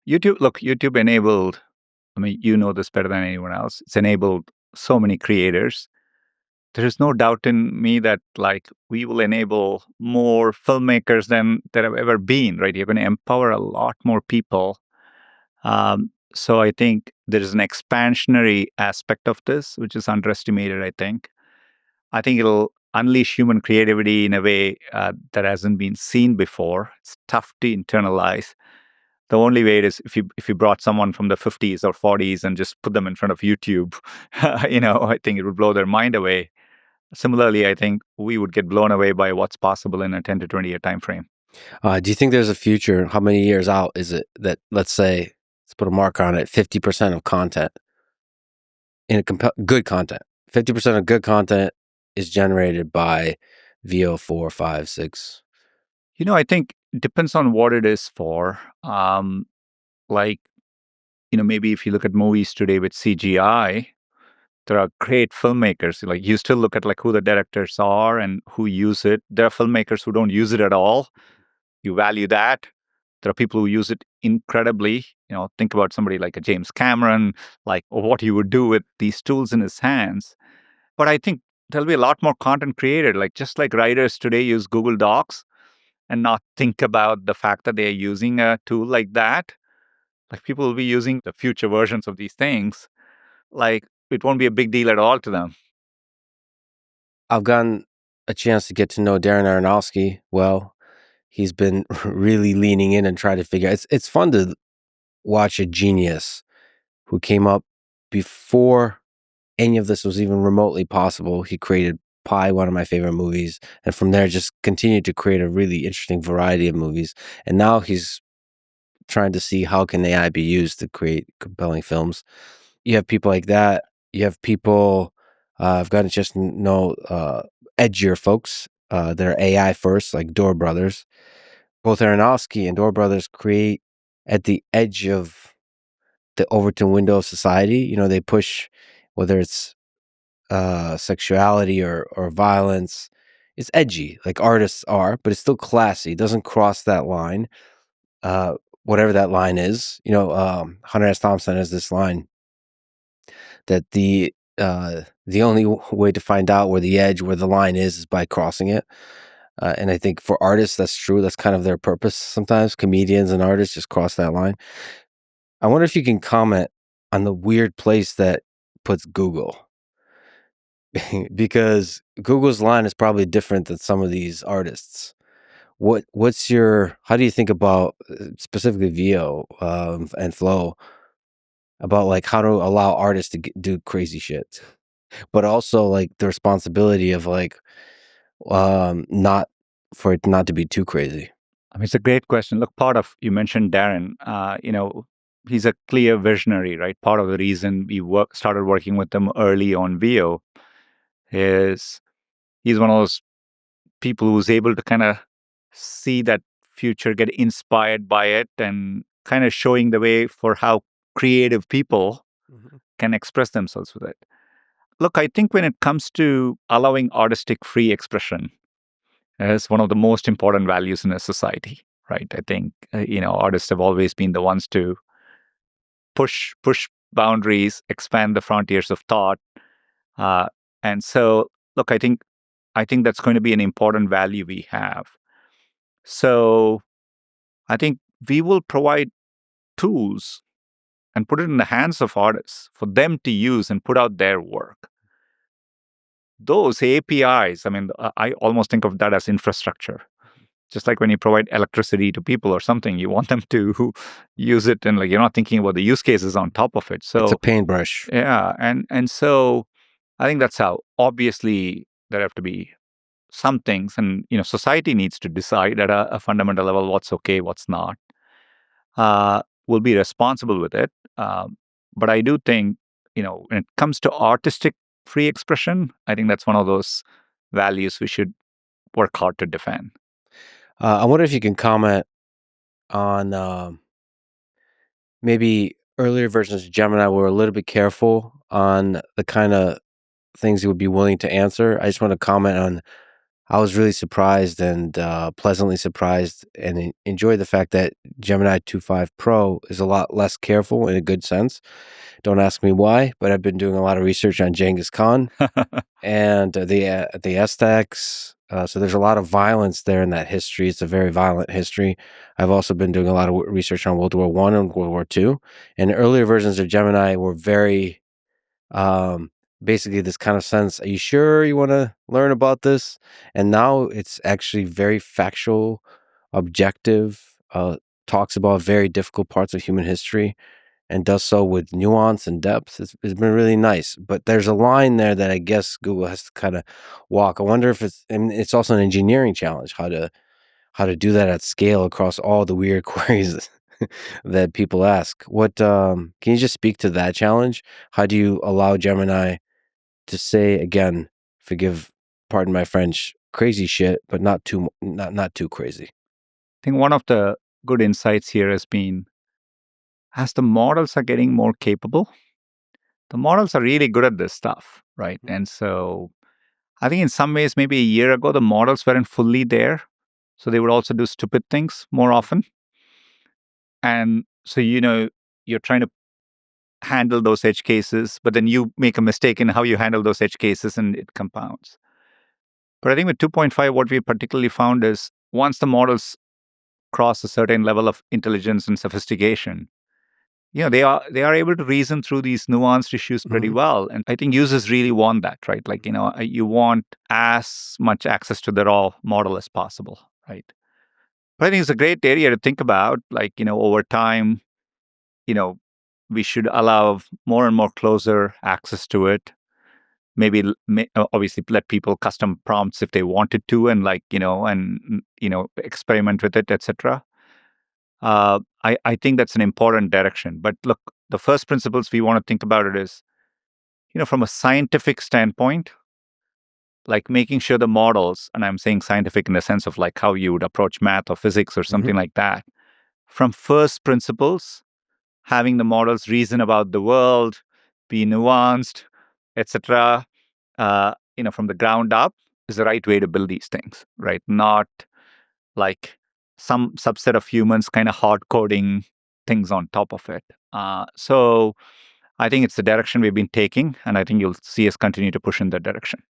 YouTube enabled, I mean, you know this better than anyone else. It's enabled so many creators. There is no doubt in me that like we will enable more filmmakers than there have ever been, right? You're going to empower a lot more people. So I think there is an expansionary aspect of this, which is underestimated, I think it'll unleash human creativity in a way that hasn't been seen before. It's tough to internalize. The only way is if you brought someone from the 50s or 40s and just put them in front of YouTube, I think it would blow their mind away. Similarly, I think we would get blown away by what's possible in a 10 to 20 year time frame. Do you think there's a future? How many years out is it that, let's say, let's put a mark on it, 50% of content in good content, 50% of good content is generated by VO 4, 5, 6? I think it depends on what it is for. Like, maybe if you look at movies today with CGI, there are great filmmakers. Like you still look at like who the directors are and who use it. There are filmmakers who don't use it at all. You value that. There are people who use it incredibly. Think about somebody like a James Cameron, like what he would do with these tools in his hands. But I think there'll be a lot more content created, like just like writers today use Google Docs and not think about the fact that they're using a tool like that. Like people will be using the future versions of these things. Like it won't be a big deal at all to them. I've gotten a chance to get to know Darren Aronofsky well. He's been really leaning in and trying to figure out. It's fun to watch a genius who came up before any of this was even remotely possible. He created Pi, one of my favorite movies, and from there just continued to create a really interesting variety of movies. And now he's trying to see how can AI be used to create compelling films. You have people like that. You have people, I've gotten to just know edgier folks that are AI first, like Door Brothers. Both Aronofsky and Door Brothers create at the edge of the Overton window of society. They push, whether it's sexuality or violence. It's edgy, like artists are, but it's still classy. It doesn't cross that line, whatever that line is. Hunter S. Thompson has this line that the only way to find out where the line is by crossing it. And I think for artists, that's true. That's kind of their purpose. Sometimes comedians and artists just cross that line. I wonder if you can comment on the weird place that puts Google. Because Google's line is probably different than some of these artists. How do you think about specifically VO and Flow, about like how to allow artists to do crazy shit, but also like the responsibility of like not for it not to be too crazy? I mean, it's a great question. Look, you mentioned Darren, he's a clear visionary, right? Part of the reason we started working with him early on VO is he's one of those people who's able to kind of see that future, get inspired by it, and kind of showing the way for how creative people can express themselves with it. Look, I think when it comes to allowing artistic free expression, is one of the most important values in a society, right? I think artists have always been the ones to push boundaries, expand the frontiers of thought, and so look, I think that's going to be an important value we have. So I think we will provide tools and put it in the hands of artists for them to use and put out their work. Those APIs, I mean, I almost think of that as infrastructure. Just like when you provide electricity to people or something, you want them to use it, and like you're not thinking about the use cases on top of it. So it's a paintbrush. Yeah, and so I think that's how. Obviously, there have to be some things, and society needs to decide at a fundamental level what's okay, what's not. We'll be responsible with it, but I do think when it comes to artistic free expression, I think that's one of those values we should work hard to defend. I wonder if you can comment on maybe earlier versions of Gemini were a little bit careful on the kind of things you would be willing to answer. I just want to comment on I was really surprised and pleasantly surprised, and enjoyed the fact that Gemini 2.5 Pro is a lot less careful in a good sense. Don't ask me why, but I've been doing a lot of research on Genghis Khan and the Aztecs. So there's a lot of violence there in that history. It's a very violent history. I've also been doing a lot of research on World War One and World War Two, and earlier versions of Gemini were very basically this kind of sense, are you sure you want to learn about this? And now it's actually very factual, objective, talks about very difficult parts of human history, and does so with nuance and depth. It's been really nice. But there's a line there that I guess Google has to kind of walk. I wonder if it's also an engineering challenge, how to do that at scale across all the weird queries that people ask. What can you just speak to that challenge? How do you allow Gemini to say, again, pardon my French, crazy shit, but not too crazy? I think one of the good insights here has been, as the models are getting more capable, the models are really good at this stuff, right? And so I think in some ways, maybe a year ago, the models weren't fully there. So they would also do stupid things more often. And so, you're trying to handle those edge cases, but then you make a mistake in how you handle those edge cases and it compounds. But I think with 2.5, what we particularly found is once the models cross a certain level of intelligence and sophistication, they are able to reason through these nuanced issues pretty Mhm. well. And I think users really want that, right? Like, you want as much access to the raw model as possible, right? But I think it's a great area to think about. Like, over time, you know, we should allow more and more closer access to it. Maybe obviously let people custom prompts if they wanted to, and experiment with it, etc. I think that's an important direction. But look, the first principles we want to think about it is, from a scientific standpoint, like making sure the models, and I'm saying scientific in the sense of like how you would approach math or physics or Mhm. something like that, from first principles, having the models reason about the world, be nuanced, etc. From the ground up is the right way to build these things, right? Not like some subset of humans kind of hard coding things on top of it. So I think it's the direction we've been taking, and I think you'll see us continue to push in that direction.